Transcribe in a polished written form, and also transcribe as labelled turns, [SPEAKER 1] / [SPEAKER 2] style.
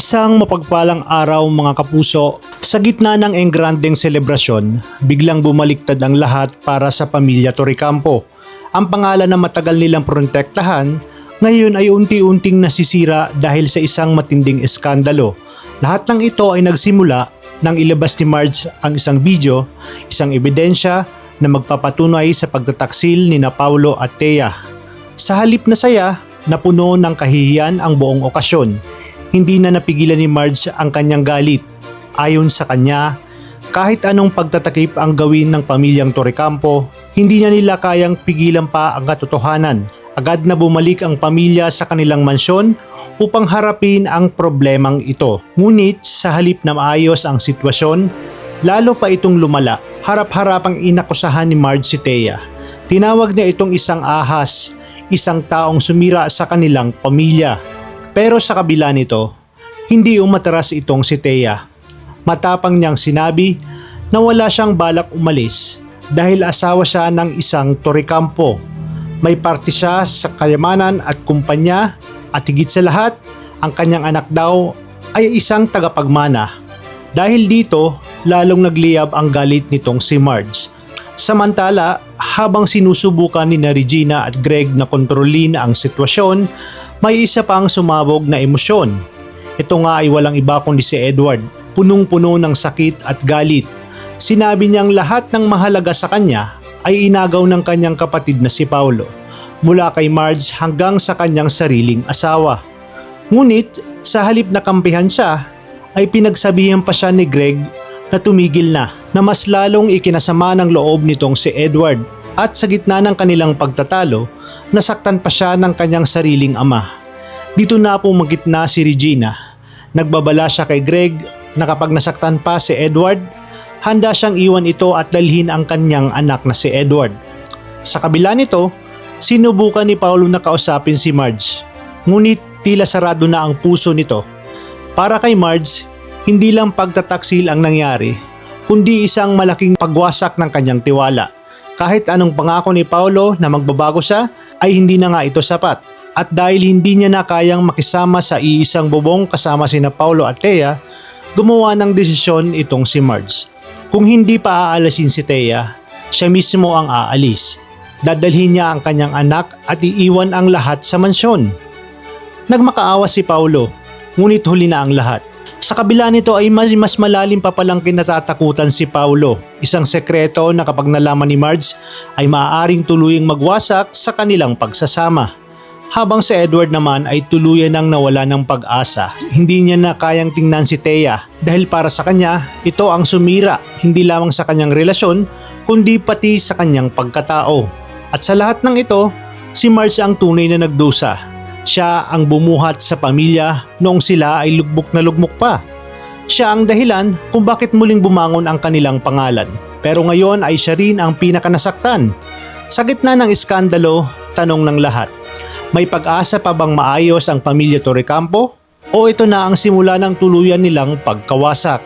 [SPEAKER 1] Isang mapagpalang araw mga kapuso, sa gitna ng engrandeng selebrasyon, biglang bumaliktad ang lahat para sa pamilya Torrecampo. Ang pangalan na matagal nilang protektahan, ngayon ay unti-unting nasisira dahil sa isang matinding eskandalo. Lahat ng ito ay nagsimula nang ilabas ni Marge ang isang video, isang ebidensya na magpapatunay sa pagtataksil ni Paulo at Thea. Sa halip na saya, napuno ng kahihiyan ang buong okasyon. Hindi na napigilan ni Marge ang kanyang galit. Ayon sa kanya, kahit anong pagtatakip ang gawin ng pamilyang Torrecampo, hindi na nila kayang pigilan pa ang katotohanan. Agad na bumalik ang pamilya sa kanilang mansyon upang harapin ang problemang ito. Ngunit sa halip na maayos ang sitwasyon, lalo pa itong lumala. Harap-harapang inakusahan ni Marge si Thea. Tinawag niya itong isang ahas, isang taong sumira sa kanilang pamilya. Pero sa kabila nito, hindi umatras itong si Thea. Matapang niyang sinabi na wala siyang balak umalis dahil asawa siya ng isang Torrecampo. May parte siya sa kayamanan at kumpanya at higit sa lahat, ang kanyang anak daw ay isang tagapagmana. Dahil dito, lalong nagliyab ang galit nitong si Marge. Samantala, habang sinusubukan ni Regina at Greg na kontrolin ang sitwasyon, may isa pang sumabog na emosyon. Ito nga ay walang iba kundi si Edward, punong-puno ng sakit at galit. Sinabi niyang lahat ng mahalaga sa kanya ay inagaw ng kanyang kapatid na si Paulo, mula kay Marge hanggang sa kanyang sariling asawa. Ngunit sa halip na kampihan siya, ay pinagsabihan pa siya ni Greg na tumigil na mas lalong ikinasama ng loob nitong si Edward. At sa gitna ng kanilang pagtatalo, nasaktan pa siya ng kanyang sariling ama. Dito na pumagitna si Regina. Nagbabala siya kay Greg na kapag nasaktan pa si Edward, handa siyang iwan ito at dalhin ang kanyang anak na si Edward. Sa kabila nito, sinubukan ni Paulo na kausapin si Marge. Ngunit tila sarado na ang puso nito. Para kay Marge, hindi lang pagtataksil ang nangyari, kundi isang malaking pagwasak ng kanyang tiwala. Kahit anong pangako ni Paulo na magbabago siya, ay hindi na nga ito sapat. At dahil hindi niya na kayang makisama sa iisang bubong kasama sina Paulo at Thea, gumawa ng desisyon itong si Marge. Kung hindi pa aalasin si Thea, siya mismo ang aalis. Dadalhin niya ang kanyang anak at iiwan ang lahat sa mansyon. Nagmakaawa si Paulo, ngunit huli na ang lahat. Sa kabila nito ay mas malalim pa palang kinatatakutan si Paulo. Isang sekreto na kapag nalaman ni Marge ay maaaring tuluyang magwasak sa kanilang pagsasama. Habang si Edward naman ay tuluyan nang nawala ng pag-asa. Hindi niya na kayang tingnan si Thea dahil para sa kanya ito ang sumira hindi lamang sa kanyang relasyon kundi pati sa kanyang pagkatao. At sa lahat ng ito, si Marge ang tunay na nagdusa. Siya ang bumuhat sa pamilya noong sila ay lugmok na lugmok pa. Siya ang dahilan kung bakit muling bumangon ang kanilang pangalan. Pero ngayon ay siya rin ang pinakanasaktan. Sa gitna ng iskandalo, tanong ng lahat, may pag-asa pa bang maayos ang pamilya Torrecampo? O ito na ang simula ng tuluyan nilang pagkawasak?